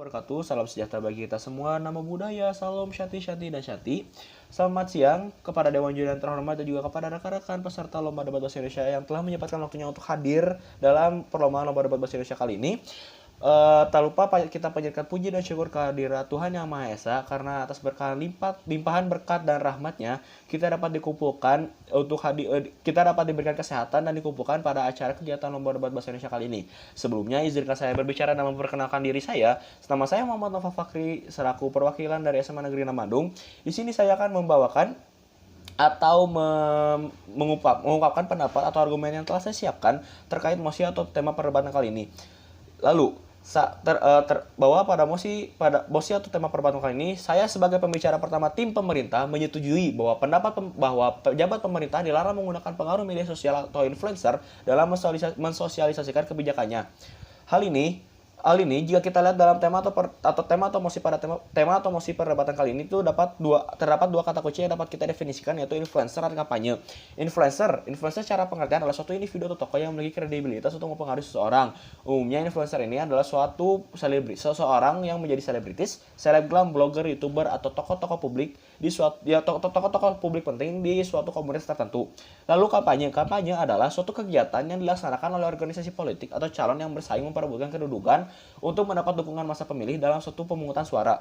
Wabarakatuh, salam sejahtera bagi kita semua, nama budaya, salam syati dan syati. Selamat siang kepada Dewan Juri yang terhormat dan juga kepada rekan-rekan peserta Lomba Debat Bahasa Indonesia yang telah menyempatkan waktunya untuk hadir dalam perlombaan Lomba Debat Bahasa Indonesia kali ini. Tak lupa kita panjatkan puji dan syukur kehadirat Tuhan Yang Maha Esa karena atas limpahan berkat dan rahmatnya kita dapat dikumpulkan kita dapat diberikan kesehatan dan dikumpulkan pada acara kegiatan Lomba Debat Bahasa Indonesia kali ini. Sebelumnya izinkan saya berbicara dan memperkenalkan diri saya. Nama saya Muhammad Nova Fakri selaku perwakilan dari SMA Negeri 6 Bandung. Di sini saya akan membawakan atau mengungkapkan pendapat atau argumen yang telah saya siapkan terkait mosi atau tema perdebatan kali ini. Lalu bahwa pada mosi atau tema perdebatan kali ini, saya sebagai pembicara pertama tim pemerintah menyetujui bahwa pejabat pemerintah dilarang menggunakan pengaruh media sosial atau influencer dalam mensosialisasikan kebijakannya. Hal ini jika kita lihat dalam tema atau mosi perdebatan kali ini itu terdapat dua kata kunci yang dapat kita definisikan, yaitu influencer dan kampanye. Influencer secara pengertian adalah suatu individu atau tokoh yang memiliki kredibilitas untuk mempengaruhi seseorang. Umumnya influencer ini adalah seseorang yang menjadi selebritis, selebgram, blogger, youtuber atau tokoh-tokoh publik tokoh-tokoh publik penting di suatu komunitas tertentu. Lalu kampanye adalah suatu kegiatan yang dilaksanakan oleh organisasi politik atau calon yang bersaing memperebutkan kedudukan untuk mendapat dukungan massa pemilih dalam suatu pemungutan suara.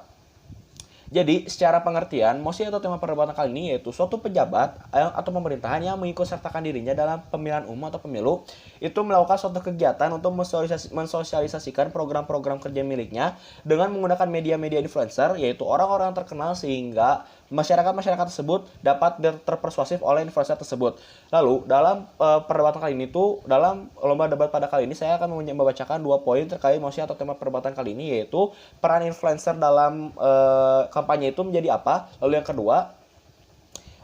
Jadi, secara pengertian, mosi atau tema perdebatan kali ini yaitu suatu pejabat atau pemerintahan yang mengikutsertakan dirinya dalam pemilihan umum atau pemilu itu melakukan suatu kegiatan untuk mensosialisasikan program-program kerja miliknya dengan menggunakan media-media influencer, yaitu orang-orang terkenal, sehingga masyarakat tersebut dapat terpersuasif oleh influencer tersebut. Lalu, dalam perdebatan kali ini dalam lomba debat pada kali ini, saya akan membacakan 2 poin terkait mosi atau tema perdebatan kali ini, yaitu peran influencer dalam kampanye itu menjadi apa. Lalu yang kedua,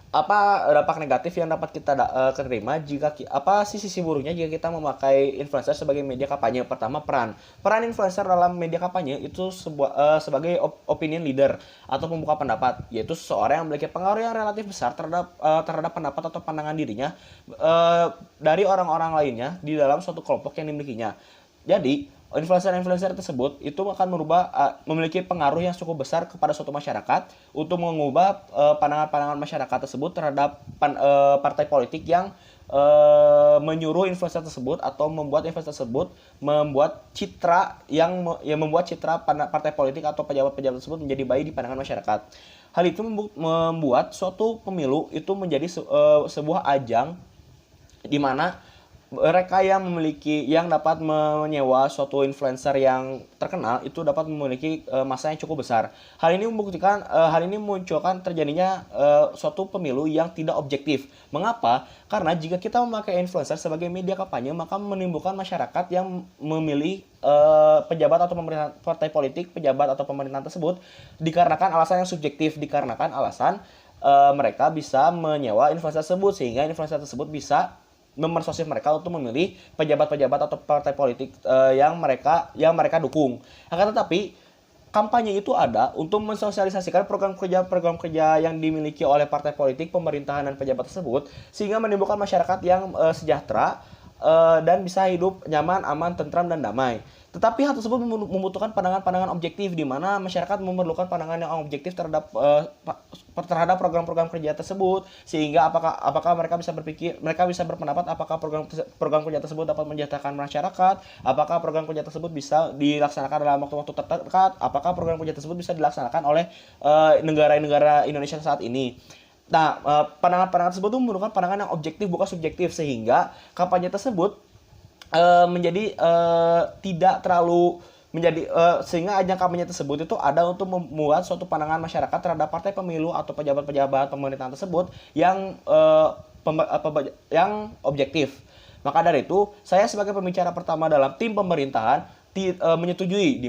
apa dampak negatif yang dapat kita terima apa sisi buruknya jika kita memakai influencer sebagai media kampanye. Pertama, peran influencer dalam media kampanye itu sebagai opinion leader atau pembuka pendapat, yaitu seseorang yang memiliki pengaruh yang relatif besar terhadap pendapat atau pandangan dirinya dari orang-orang lainnya di dalam suatu kelompok yang dimilikinya. Jadi influencer tersebut itu akan memiliki pengaruh yang cukup besar kepada suatu masyarakat untuk mengubah pandangan-pandangan masyarakat tersebut terhadap partai politik yang menyuruh influencer tersebut atau membuat influencer tersebut membuat citra partai politik atau pejabat-pejabat tersebut menjadi baik di pandangan masyarakat. Hal itu membuat suatu pemilu itu menjadi sebuah ajang di mana mereka yang dapat menyewa suatu influencer yang terkenal itu dapat memiliki massa yang cukup besar. Hal ini memunculkan terjadinya suatu pemilu yang tidak objektif. Mengapa? Karena jika kita memakai influencer sebagai media kampanye, maka menimbulkan masyarakat yang memilih pejabat atau partai politik, pejabat atau pemerintahan tersebut dikarenakan alasan yang subjektif, dikarenakan alasan mereka bisa menyewa influencer tersebut, sehingga influencer tersebut bisa memersuasif mereka untuk memilih pejabat-pejabat atau partai politik yang mereka dukung. Akan tetapi kampanye itu ada untuk mensosialisasikan program kerja yang dimiliki oleh partai politik, pemerintahan dan pejabat tersebut, sehingga menimbulkan masyarakat yang sejahtera dan bisa hidup nyaman, aman, tentram dan damai. Tetapi hal tersebut membutuhkan pandangan-pandangan objektif, di mana masyarakat memerlukan pandangan yang objektif terhadap program-program kerja tersebut, sehingga apakah mereka bisa berpendapat apakah program kerja tersebut dapat mensejahterakan masyarakat, apakah program kerja tersebut bisa dilaksanakan dalam waktu-waktu terdekat, apakah program kerja tersebut bisa dilaksanakan oleh negara-negara Indonesia saat ini. Nah, pandangan-pandangan tersebut itu memerlukan pandangan yang objektif bukan subjektif, sehingga kampanye tersebut sehingga ajang kampanye tersebut itu ada untuk membuat suatu pandangan masyarakat terhadap partai pemilu atau pejabat-pejabat pemerintahan tersebut yang objektif. Maka dari itu, saya sebagai pembicara pertama dalam tim pemerintahan menyetujui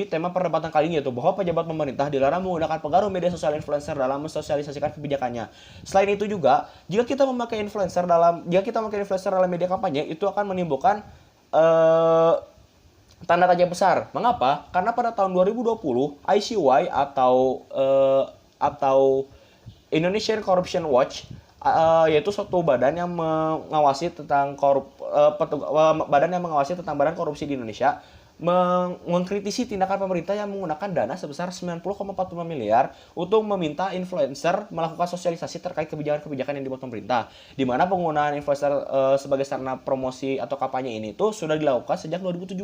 tema perdebatan kali ini, yaitu bahwa pejabat pemerintah dilarang menggunakan pengaruh media sosial influencer dalam mensosialisasikan kebijakannya. Selain itu juga, jika kita memakai influencer dalam media kampanye, itu akan menimbulkan tanda tanya besar. Mengapa? Karena pada tahun 2020 ICY atau Indonesian Corruption Watch yaitu suatu badan yang mengawasi tentang badan korupsi di Indonesia mengkritisi tindakan pemerintah yang menggunakan dana sebesar 90,45 miliar untuk meminta influencer melakukan sosialisasi terkait kebijakan-kebijakan yang dibuat pemerintah. Di mana penggunaan influencer sebagai sarana promosi atau kampanye ini tuh sudah dilakukan sejak 2017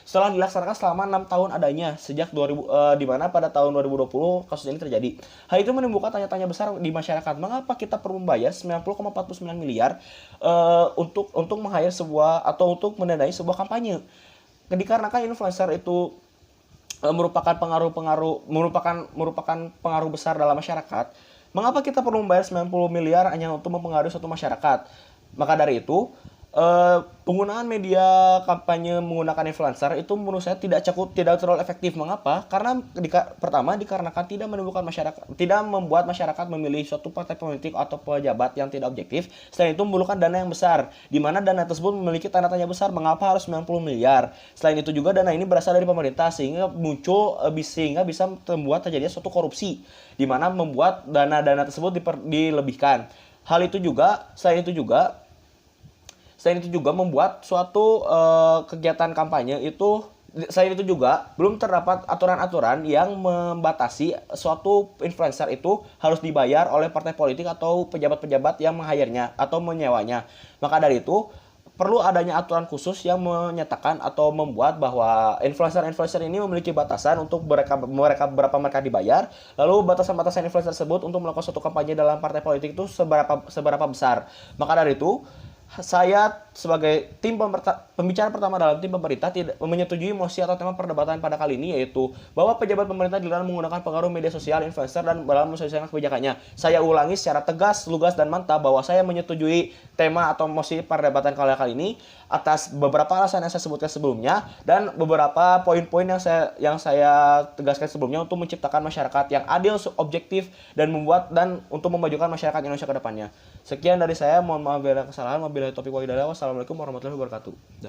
setelah dilaksanakan selama 6 tahun adanya sejak 2000 di mana pada tahun 2020 kasus ini terjadi. Hal itu menimbulkan tanya-tanya besar di masyarakat. Mengapa kita perlu membayar 90,49 miliar untuk meng-hire sebuah atau untuk mendanai sebuah kampanye? Dikarenakan influencer itu merupakan pengaruh besar dalam masyarakat. Mengapa kita perlu membayar 90 miliar hanya untuk mempengaruhi suatu masyarakat? Maka dari itu, penggunaan media kampanye menggunakan influencer itu menurut saya tidak terlalu efektif. Mengapa? Karena pertama dikarenakan tidak membuat masyarakat memilih suatu partai politik atau pejabat yang tidak objektif. Selain itu memerlukan dana yang besar, di mana dana tersebut memiliki tanda tanya besar. Mengapa harus 90 miliar? Selain itu juga dana ini berasal dari pemerintah sehingga bisa membuat terjadi suatu korupsi, di mana membuat dana-dana tersebut dilebihkan. Selain itu juga membuat suatu kegiatan kampanye itu, selain itu juga belum terdapat aturan-aturan yang membatasi suatu influencer itu harus dibayar oleh partai politik atau pejabat-pejabat yang meng-hire-nya atau menyewanya. Maka dari itu perlu adanya aturan khusus yang menyatakan atau membuat bahwa influencer-influencer ini memiliki batasan untuk berapa mereka dibayar, lalu batasan-batasan influencer tersebut untuk melakukan suatu kampanye dalam partai politik itu seberapa besar. Maka dari itu saya sebagai pembicara pertama dalam tim pemerintah tidak menyetujui mosi atau tema perdebatan pada kali ini, yaitu bahwa pejabat pemerintah dilarang menggunakan pengaruh media sosial influencer dan dalam mensosialisasikan kebijakannya. Saya ulangi secara tegas, lugas, dan mantap bahwa saya menyetujui tema atau mosi perdebatan kali ini atas beberapa alasan yang saya sebutkan sebelumnya dan beberapa poin-poin yang saya tegaskan sebelumnya untuk menciptakan masyarakat yang adil, objektif, dan untuk memajukan masyarakat Indonesia ke depannya. Sekian dari saya, mohon maaf bila kesalahan, wabillahi taufiq wal hidayah. Wassalamualaikum warahmatullahi wabarakatuh.